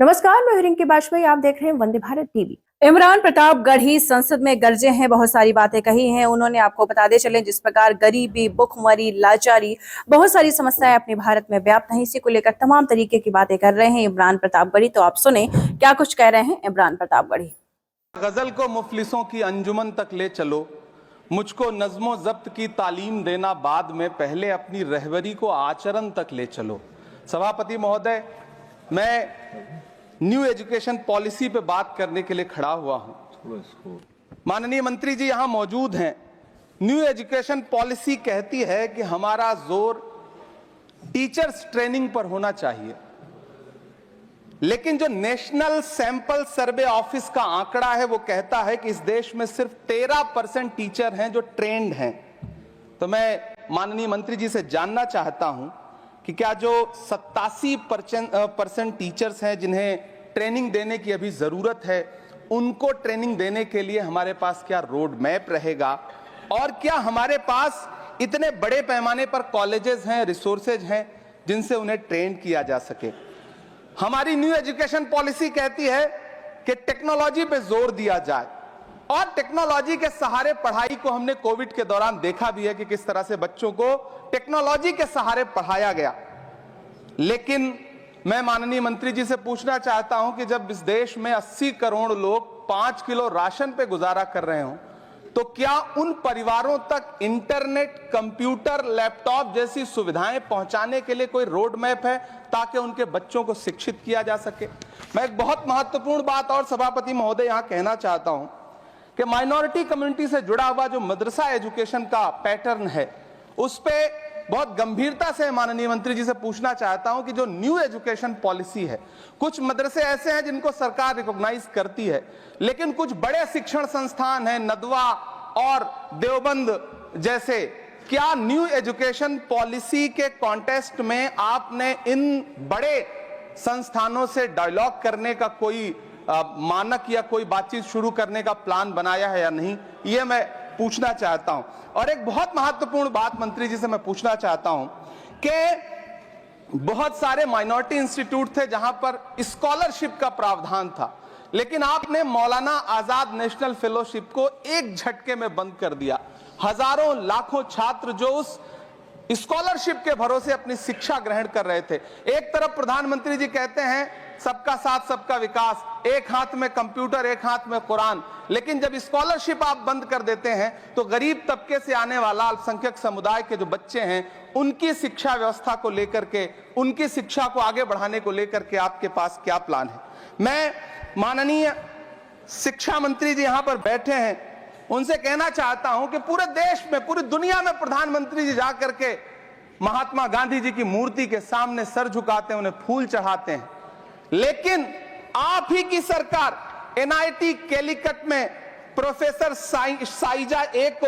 नमस्कार, मैं रिंकी बाजपेयी। आप देख रहे हैं वंदे भारत टीवी। इमरान प्रतापगढ़ी संसद में गरजे हैं, बहुत सारी बातें कही हैं उन्होंने। आपको बताते चले जिस प्रकार गरीबी, भुखमरी, लाचारी, बहुत सारी समस्याएं अपने भारत में व्याप्त हैं, इसी को लेकर तमाम तरीके की बातें कर रहे हैं इमरान प्रतापगढ़ी। तो आप सुने क्या कुछ कह रहे हैं इमरान प्रतापगढ़ी। गजल को मुफलिसों की अंजुमन तक ले चलो, मुझको नज्मो जब्त की तालीम देना बाद में, पहले अपनी रहबरी को आचरण तक ले चलो। सभापति महोदय, मैं न्यू एजुकेशन पॉलिसी पे बात करने के लिए खड़ा हुआ हूं। माननीय मंत्री जी यहां मौजूद हैं। न्यू एजुकेशन पॉलिसी कहती है कि हमारा जोर टीचर्स ट्रेनिंग पर होना चाहिए, लेकिन जो नेशनल सैंपल सर्वे ऑफिस का आंकड़ा है वो कहता है कि इस देश में सिर्फ 13% टीचर हैं जो ट्रेंड हैं। तो मैं माननीय मंत्री जी से जानना चाहता हूं कि क्या जो 87% टीचर्स हैं जिन्हें ट्रेनिंग देने की अभी जरूरत है, उनको ट्रेनिंग देने के लिए हमारे पास क्या रोड मैप रहेगा, और क्या हमारे पास इतने बड़े पैमाने पर कॉलेजेस हैं, रिसोर्सेज हैं जिनसे उन्हें ट्रेन किया जा सके। हमारी न्यू एजुकेशन पॉलिसी कहती है कि टेक्नोलॉजी पे जोर दिया जाए, और टेक्नोलॉजी के सहारे पढ़ाई को हमने कोविड के दौरान देखा भी है कि किस तरह से बच्चों को टेक्नोलॉजी के सहारे पढ़ाया गया। लेकिन मैं माननीय मंत्री जी से पूछना चाहता हूं कि जब इस देश में 80 करोड़ लोग 5 किलो राशन पे गुजारा कर रहे हों, तो क्या उन परिवारों तक इंटरनेट, कंप्यूटर, लैपटॉप जैसी सुविधाएं पहुंचाने के लिए कोई रोड मैप है ताकि उनके बच्चों को शिक्षित किया जा सके। मैं एक बहुत महत्वपूर्ण बात और सभापति महोदय यहां कहना चाहता हूं कि माइनॉरिटी कम्युनिटी से जुड़ा हुआ जो मदरसा एजुकेशन का पैटर्न है, उस पे बहुत गंभीरता से माननीय मंत्री जी से पूछना चाहता हूं कि जो न्यू एजुकेशन पॉलिसी है, कुछ मदरसे ऐसे हैं जिनको सरकार रिकॉग्नाइज करती है, लेकिन कुछ बड़े शिक्षण संस्थान हैं, नदवा और देवबंद जैसे, क्या न्यू एजुकेशन पॉलिसी के कॉन्टेस्ट में आपने इन बड़े संस्थानों से डायलॉग करने का कोई मानक या कोई बातचीत शुरू करने का प्लान बनाया है या नहीं, ये मैं पूछना चाहता हूं। और एक बहुत महत्वपूर्ण बात मंत्री जी से मैं पूछना चाहता हूं कि बहुत सारे माइनॉरिटी इंस्टीट्यूट थे जहां पर स्कॉलरशिप का प्रावधान था, लेकिन आपने मौलाना आजाद नेशनल फेलोशिप को एक झटके में बंद कर दिया। हजारों लाखों छात्र जो उस स्कॉलरशिप के भरोसे अपनी शिक्षा ग्रहण कर रहे थे। एक तरफ प्रधानमंत्री जी कहते हैं सबका साथ सबका विकास, एक हाथ में कंप्यूटर एक हाथ में कुरान, लेकिन जब स्कॉलरशिप आप बंद कर देते हैं तो गरीब तबके से आने वाला अल्पसंख्यक समुदाय के जो बच्चे हैं, उनकी शिक्षा व्यवस्था को लेकर के, उनकी शिक्षा को आगे बढ़ाने को लेकर के आपके पास क्या प्लान है। मैं माननीय शिक्षा मंत्री जी यहां पर बैठे हैं, उनसे कहना चाहता हूं कि पूरे देश में, पूरी दुनिया में प्रधानमंत्री जी जाकर के महात्मा गांधी जी की मूर्ति के सामने सर झुकाते हैं, उन्हें फूल चढ़ाते हैं, लेकिन आप ही की सरकार NIT कैलीकट में प्रोफेसर साइजा ए को